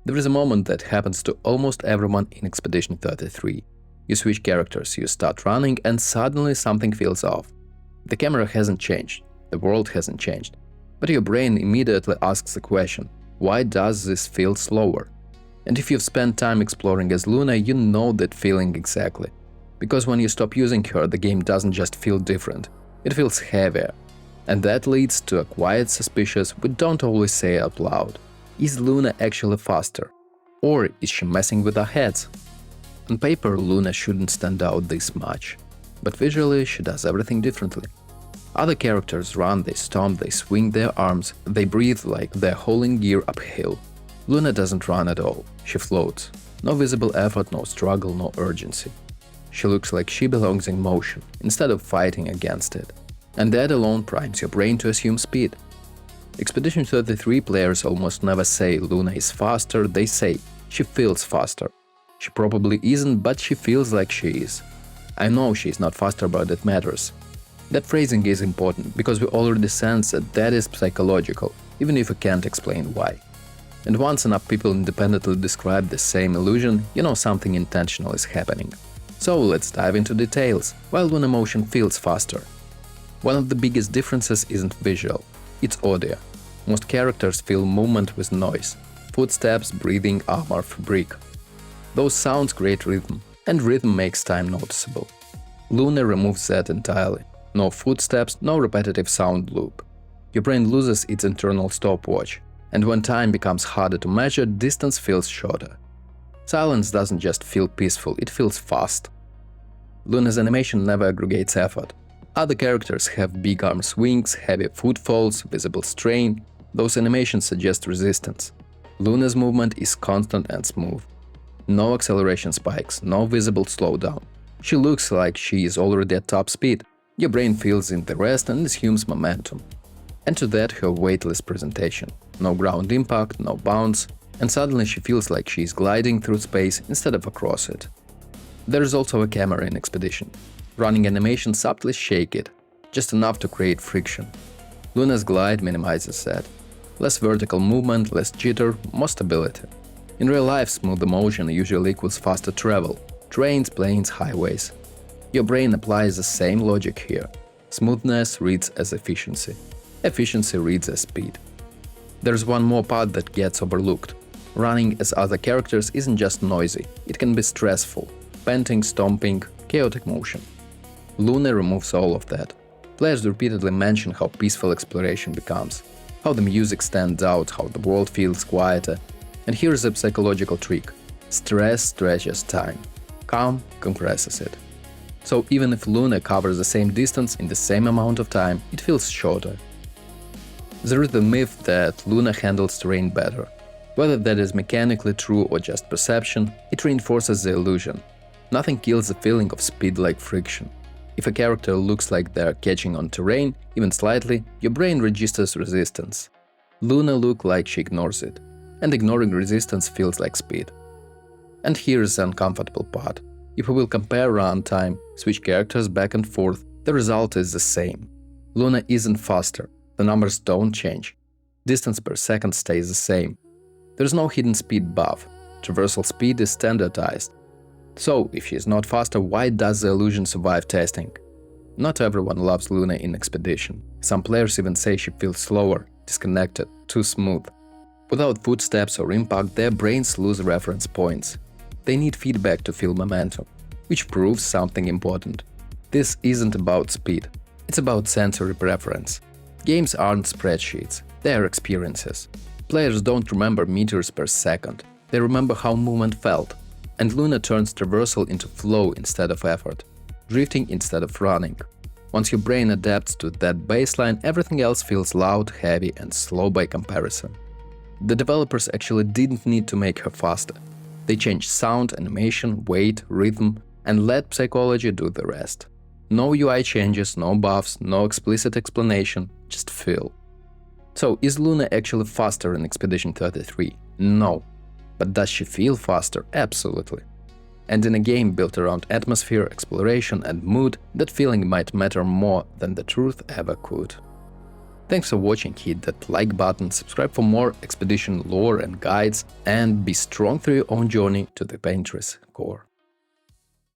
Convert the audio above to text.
There is a moment that happens to almost everyone in Expedition 33. You switch characters, you start running, and suddenly something feels off. The camera hasn't changed, the world hasn't changed, but your brain immediately asks the question, why does this feel slower? And if you've spent time exploring as Luna, you know that feeling exactly. Because when you stop using her, the game doesn't just feel different, it feels heavier. And that leads to a quiet suspicion we don't always say out loud. Is Luna actually faster? Or is she messing with our heads? On paper, Luna shouldn't stand out this much, but visually she does everything differently. Other characters run, they stomp, they swing their arms, they breathe like they're hauling gear uphill. Luna doesn't run at all, she floats. No visible effort, no struggle, no urgency. She looks like she belongs in motion, instead of fighting against it. And that alone primes your brain to assume speed. Expedition 33 players almost never say Luna is faster, they say she feels faster. She probably isn't, but she feels like she is. I know she's not faster, but it matters. That phrasing is important, because we already sense that is psychological, even if we can't explain why. And once enough people independently describe the same illusion, you know something intentional is happening. So let's dive into details, why Luna motion feels faster. One of the biggest differences isn't visual, it's audio. Most characters feel movement with noise, footsteps, breathing, armor, fabric. Those sounds create rhythm, and rhythm makes time noticeable. Luna removes that entirely. No footsteps, no repetitive sound loop. Your brain loses its internal stopwatch, and when time becomes harder to measure, distance feels shorter. Silence doesn't just feel peaceful, it feels fast. Luna's animation never aggregates effort. Other characters have big arm swings, heavy footfalls, visible strain. Those animations suggest resistance. Luna's movement is constant and smooth. No acceleration spikes, no visible slowdown. She looks like she is already at top speed. Your brain fills in the rest and assumes momentum. And to that her weightless presentation. No ground impact, no bounce, and suddenly she feels like she is gliding through space instead of across it. There is also a camera in Expedition. Running animation subtly shake it, just enough to create friction. Luna's glide minimizes that. Less vertical movement, less jitter, more stability. In real life, smooth motion usually equals faster travel. Trains, planes, highways. Your brain applies the same logic here. Smoothness reads as efficiency. Efficiency reads as speed. There's one more part that gets overlooked. Running as other characters isn't just noisy, it can be stressful. Panting, stomping, chaotic motion. Luna removes all of that. Players repeatedly mention how peaceful exploration becomes, how the music stands out, how the world feels quieter. And here's a psychological trick. Stress stretches time. Calm compresses it. So even if Luna covers the same distance in the same amount of time, it feels shorter. There is the myth that Luna handles terrain better. Whether that is mechanically true or just perception, it reinforces the illusion. Nothing kills the feeling of speed like friction. If a character looks like they're catching on terrain, even slightly, your brain registers resistance. Luna looks like she ignores it, and ignoring resistance feels like speed. And here's the uncomfortable part. If we will compare run time, switch characters back and forth, the result is the same. Luna isn't faster, the numbers don't change. Distance per second stays the same. There's no hidden speed buff. Traversal speed is standardized. So, if she is not faster, why does the illusion survive testing? Not everyone loves Luna in Expedition. Some players even say she feels slower, disconnected, too smooth. Without footsteps or impact, their brains lose reference points. They need feedback to feel momentum, which proves something important. This isn't about speed, it's about sensory preference. Games aren't spreadsheets, they are experiences. Players don't remember meters per second, they remember how movement felt. And Luna turns traversal into flow instead of effort, drifting instead of running. Once your brain adapts to that baseline, everything else feels loud, heavy, and slow by comparison. The developers actually didn't need to make her faster. They changed sound, animation, weight, rhythm, and let psychology do the rest. No UI changes, no buffs, no explicit explanation, just feel. So, is Luna actually faster in Expedition 33? No. But does she feel faster? Absolutely. And in a game built around atmosphere, exploration, and mood, that feeling might matter more than the truth ever could. Thanks for watching, hit that like button, subscribe for more expedition lore and guides, and be strong through your own journey to the painter's core.